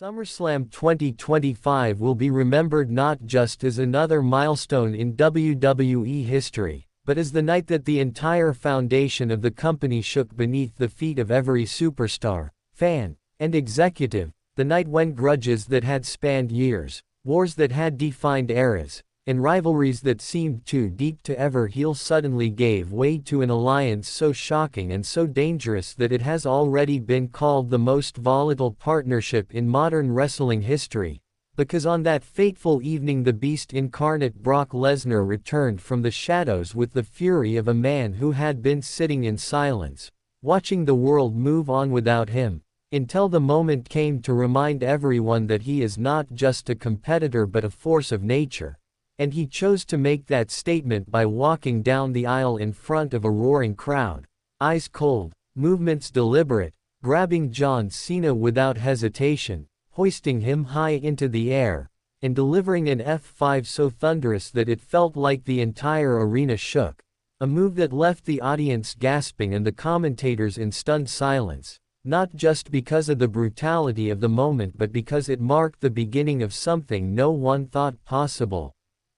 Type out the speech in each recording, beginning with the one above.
SummerSlam 2025 will be remembered not just as another milestone in WWE history, but as the night that the entire foundation of the company shook beneath the feet of every superstar, fan, and executive, the night when grudges that had spanned years, wars that had defined eras, and rivalries that seemed too deep to ever heal suddenly gave way to an alliance so shocking and so dangerous that it has already been called the most volatile partnership in modern wrestling history. Because on that fateful evening the Beast incarnate Brock Lesnar returned from the shadows with the fury of a man who had been sitting in silence, watching the world move on without him, until the moment came to remind everyone that he is not just a competitor but a force of nature. And he chose to make that statement by walking down the aisle in front of a roaring crowd, eyes cold, movements deliberate, grabbing John Cena without hesitation, hoisting him high into the air, and delivering an F5 so thunderous that it felt like the entire arena shook, a move that left the audience gasping and the commentators in stunned silence, not just because of the brutality of the moment but because it marked the beginning of something no one thought possible.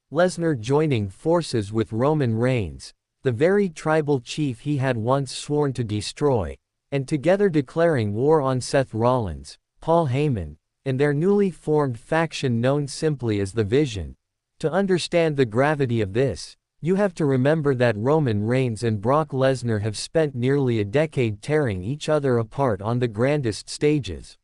Lesnar joining forces with Roman Reigns, the very tribal chief he had once sworn to destroy, and together declaring war on Seth Rollins, Paul Heyman, and their newly formed faction known simply as the Vision. To understand the gravity of this, you have to remember that Roman Reigns and Brock Lesnar have spent nearly a decade tearing each other apart on the grandest stages.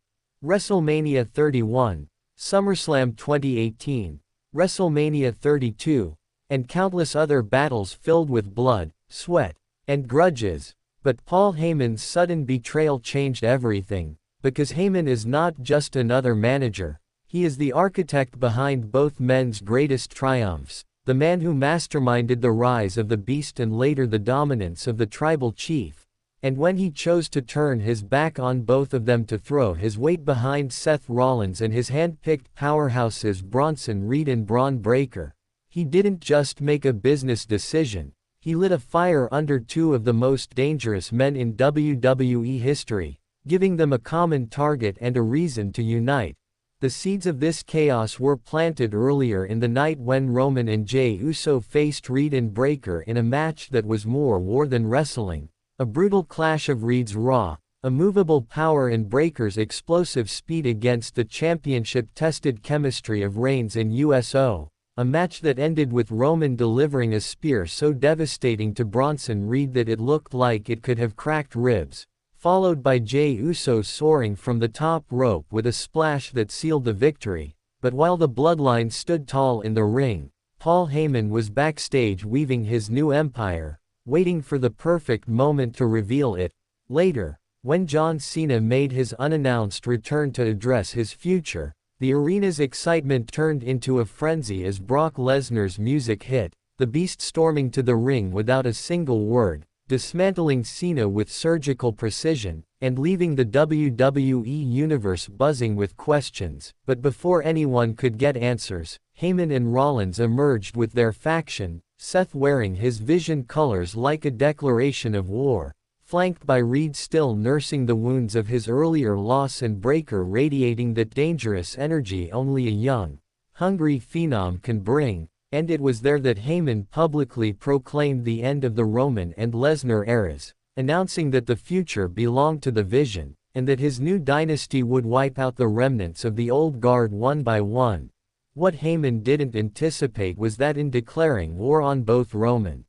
WrestleMania 31, SummerSlam 2018, WrestleMania 32, and countless other battles filled with blood, sweat, and grudges. But Paul Heyman's sudden betrayal changed everything, because Heyman is not just another manager, he is the architect behind both men's greatest triumphs, the man who masterminded the rise of the Beast and later the dominance of the tribal chief. And when he chose to turn his back on both of them to throw his weight behind Seth Rollins and his hand-picked powerhouses Bronson Reed and Braun Breaker, he didn't just make a business decision, he lit a fire under two of the most dangerous men in WWE history, giving them a common target and a reason to unite. The seeds of this chaos were planted earlier in the night when Roman and Jey Uso faced Reed and Breaker in a match that was more war than wrestling. A brutal clash of Reed's raw, immovable power and Breaker's explosive speed against the championship-tested chemistry of Reigns and USO, a match that ended with Roman delivering a spear so devastating to Bronson Reed that it looked like it could have cracked ribs, followed by Jey Uso soaring from the top rope with a splash that sealed the victory. But while the Bloodline stood tall in the ring, Paul Heyman was backstage weaving his new empire, waiting for the perfect moment to reveal it. Later, when John Cena made his unannounced return to address his future, the arena's excitement turned into a frenzy as Brock Lesnar's music hit, the Beast storming to the ring without a single word, dismantling Cena with surgical precision, and leaving the WWE Universe buzzing with questions. But before anyone could get answers, Heyman and Rollins emerged with their faction, Seth wearing his Vision colors like a declaration of war, flanked by Reed still nursing the wounds of his earlier loss and Breaker radiating that dangerous energy only a young, hungry phenom can bring. And it was there that Heyman publicly proclaimed the end of the Roman and Lesnar eras, announcing that the future belonged to the Vision, and that his new dynasty would wipe out the remnants of the old guard one by one. What Heyman didn't anticipate was that in declaring war on both Roman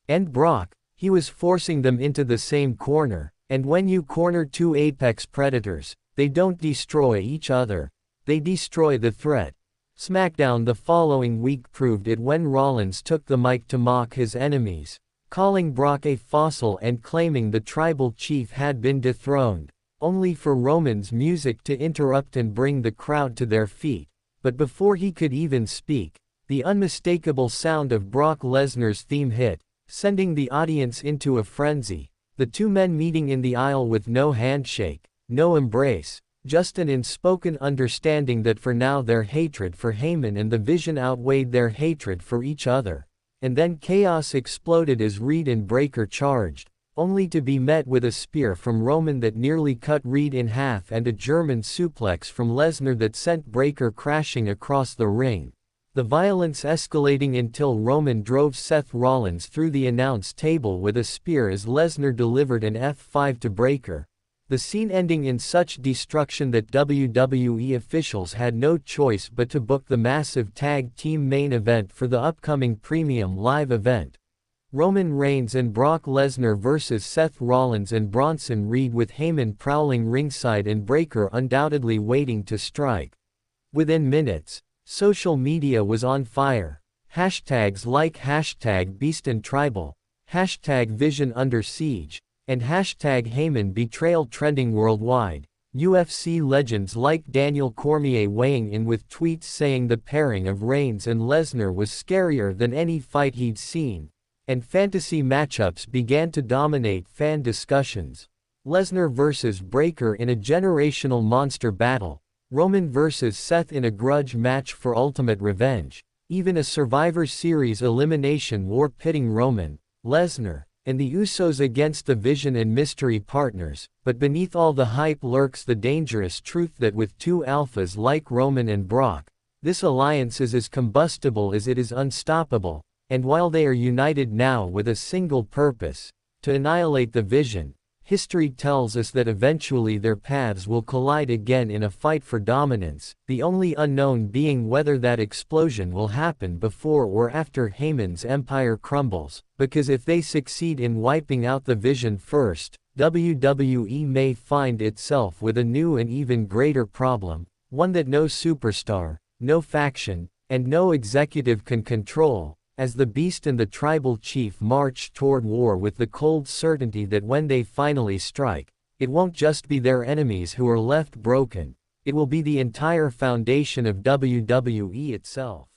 and Brock, he was forcing them into the same corner, and when you corner two apex predators, they don't destroy each other, they destroy the threat. SmackDown the following week proved it when Rollins took the mic to mock his enemies, calling Brock a fossil and claiming the tribal chief had been dethroned, only for Roman's music to interrupt and bring the crowd to their feet. But before he could even speak, the unmistakable sound of Brock Lesnar's theme hit, sending the audience into a frenzy, the two men meeting in the aisle with no handshake, no embrace, just an unspoken understanding that for now their hatred for Heyman and the Vision outweighed their hatred for each other. And then chaos exploded as Reed and Breaker charged, only to be met with a spear from Roman that nearly cut Reed in half and a German suplex from Lesnar that sent Breakker crashing across the ring. The violence escalating until Roman drove Seth Rollins through the announce table with a spear as Lesnar delivered an F5 to Breakker. The scene ending in such destruction that WWE officials had no choice but to book the massive tag team main event for the upcoming premium live event. Roman Reigns and Brock Lesnar vs Seth Rollins and Bronson Reed, with Heyman prowling ringside and Breakker undoubtedly waiting to strike. Within minutes, social media was on fire. Hashtags like #BeastandTribal, #Vision Under Siege, and #Heyman Betrayal trending worldwide. UFC legends like Daniel Cormier weighing in with tweets saying the pairing of Reigns and Lesnar was scarier than any fight he'd seen. And fantasy matchups began to dominate fan discussions. Lesnar vs Breakker in a generational monster battle. Roman vs Seth in a grudge match for ultimate revenge. Even a Survivor Series elimination war pitting Roman, Lesnar, and the Usos against the Vision and Mystery Partners. But beneath all the hype lurks the dangerous truth that with two alphas like Roman and Brock, this alliance is as combustible as it is unstoppable. And while they are united now with a single purpose, to annihilate the Vision, history tells us that eventually their paths will collide again in a fight for dominance, the only unknown being whether that explosion will happen before or after Heyman's empire crumbles, because if they succeed in wiping out the Vision first, WWE may find itself with a new and even greater problem, one that no superstar, no faction, and no executive can control. As the Beast and the Tribal Chief march toward war with the cold certainty that when they finally strike, it won't just be their enemies who are left broken, it will be the entire foundation of WWE itself.